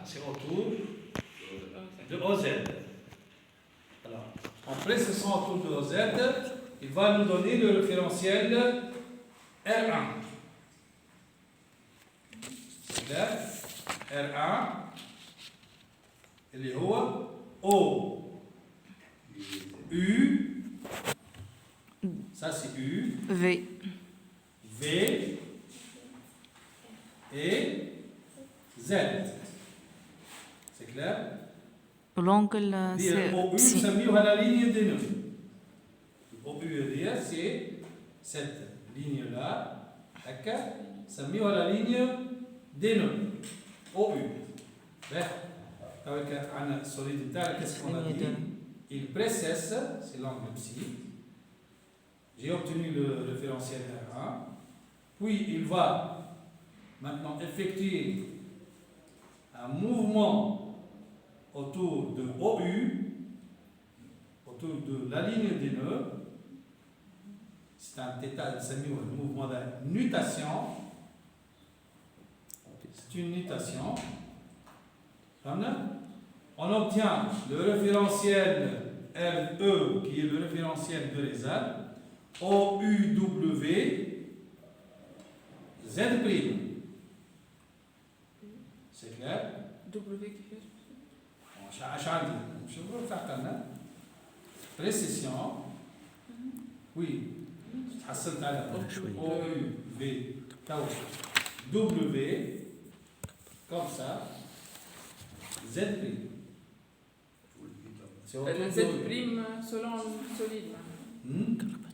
c'est autour de OZ. Alors, en précessant autour de OZ, il va nous donner le référentiel R1. C'est clair? R1, اللي هو O, U, ça c'est U, V. V et Z. C'est clair? L'ongle Dire OU, c'est ça met à la ligne des nœuds. OU, c'est cette ligne-là, ça met à la ligne des nœuds. OU. Avec un solide tel, qu'est-ce qu'on a dit? Il précesse, c'est l'angle psi. J'ai obtenu le référentiel R1. Puis il va maintenant effectuer un mouvement autour de OU, autour de la ligne des nœuds. C'est un mouvement de nutation. C'est une nutation. On obtient le référentiel RE, qui est le référentiel de réserve, OUW, Z'. C'est clair? W كيفاش؟ اش عندي؟ شوفوا تعقلنا. précession. Oui. تحصلت على OUV W comme ça. Z'. Z prime selon le solide.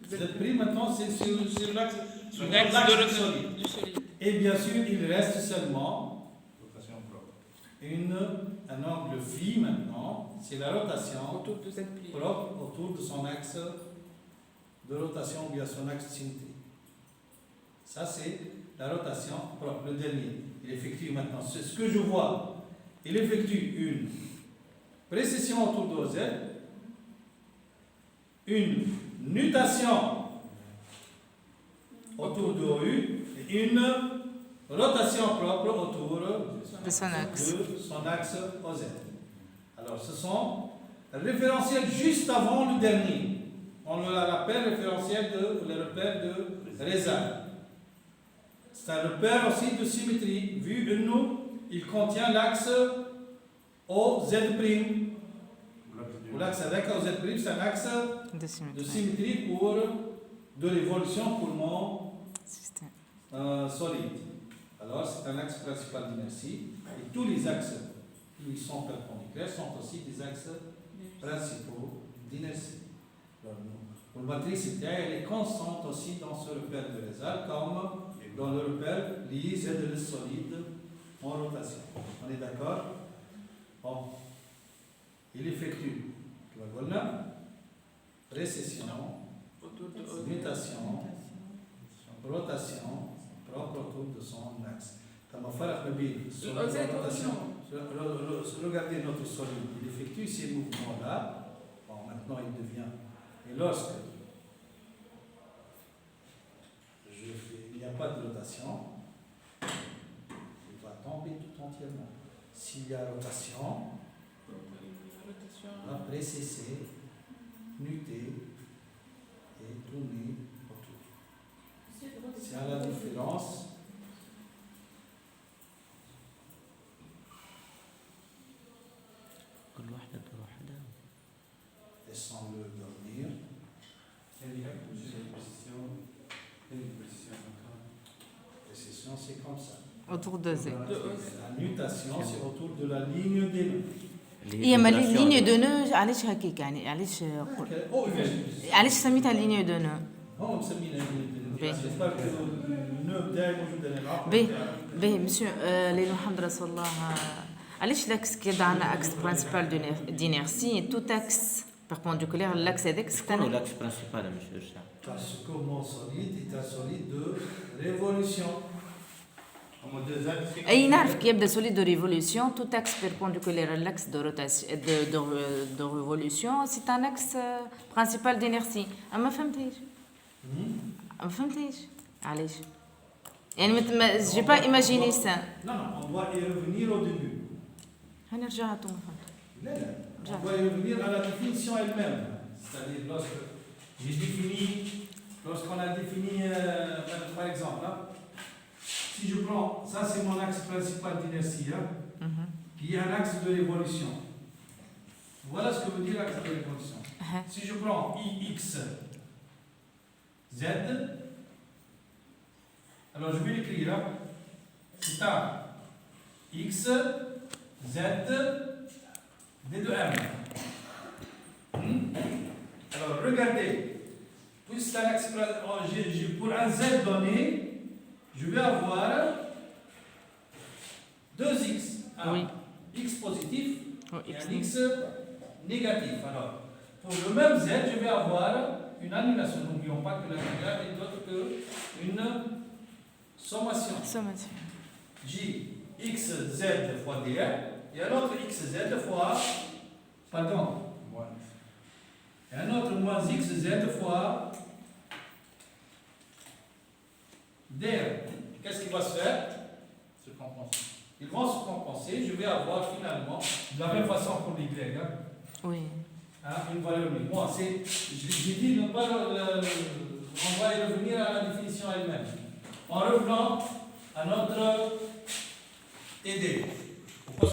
Z' maintenant c'est sur l'axe solide. Du solide. Et bien sûr, il reste seulement un angle phi maintenant, c'est la rotation Autour de Z prime. propre autour de son axe de rotation ou bien son axe symétrique. Ça c'est la rotation propre, le dernier. Il effectue maintenant, c'est ce que je vois. Il effectue une précession autour de OZ, une nutation autour de OU et une rotation propre autour de son axe OZ. Alors ce sont référentiels juste avant le dernier. On l'appelle référentiel le repère de réserve. C'est un repère aussi de symétrie. Vu que nous, il contient l'axe OZ'. Ou l'axe avec OZ', c'est un axe de symétrie pour de l'évolution pour mon système solide. Alors, c'est un axe principal d'inertie. Et tous les axes qui sont perpendiculaires sont aussi des axes principaux d'inertie. Pour la matrice, elle est constante aussi dans ce repère de réserve, comme dans le repère lié Z de solide en rotation. On est d'accord? Bon. Il effectue précession, mutation, rotation, propre autour de son axe. Regardez notre solide, il effectue ces mouvements-là. Bon, maintenant il devient. Et lorsque il n'y a pas de rotation, il va tomber tout entièrement. S'il y a rotation, on va précesser, muter et tourner autour. C'est à la différence. Laissons-le dormir. Précession, c'est comme ça. autour de Z. La nutation, c'est autour de la ligne des nœuds. هي ما اللينيو دو نو علاش هكاك يعني علاش سميتها لينيو دو نو هو مسمينها النو بتاعي موجود انا باهي مسيو ليلو محمد رسول الله علاش لاكس كي عندنا اكس برينسيبال دينيرسي تو اكس perpendiculaire l'axe هذاك c'est quoi l'axe principal monsieur Richard? Parce que mon solide est un solide de révolution. اي نعرف كي يبدا solide de révolution tout axe perpendiculaire à l'axe de rotation de révolution c'est un axe principal d'inertie ما فهمتيش ما فهمتيش علاش يعني j'ai pas imaginé ça. Non, on doit y revenir au début. هنرجع تو ما فهمت. Là, là. Bien. On va y revenir à la définition elle-même. C'est-à-dire, lorsqu'on a défini, par exemple, hein, si je prends, ça c'est mon axe principal d'inertie, hein, qui est un axe de révolution. Voilà ce que veut dire l'axe de révolution. Si je prends IX, Z, alors je vais l'écrire, hein, c'est un X, Z, D de M. Alors regardez, puisque c'est un axe, pour un Z donné, je vais avoir deux X. Un Oui. X positif Oh, et X un X négatif. Alors, pour le même Z, je vais avoir une annulation. N'oublions pas que l'annulation n'est autre qu'une sommation. sommation. J, XZ fois DR, et un autre XZ fois, pardon, et un autre moins XZ fois DR. Qu'est-ce qui va se faire? Se compenser. Ils vont se compenser. Je vais avoir finalement, de la même façon pour les Y, hein, Oui. une valeur unique. Moi, j'ai dit, on va y revenir à la définition elle-même. En revenant à notre TD.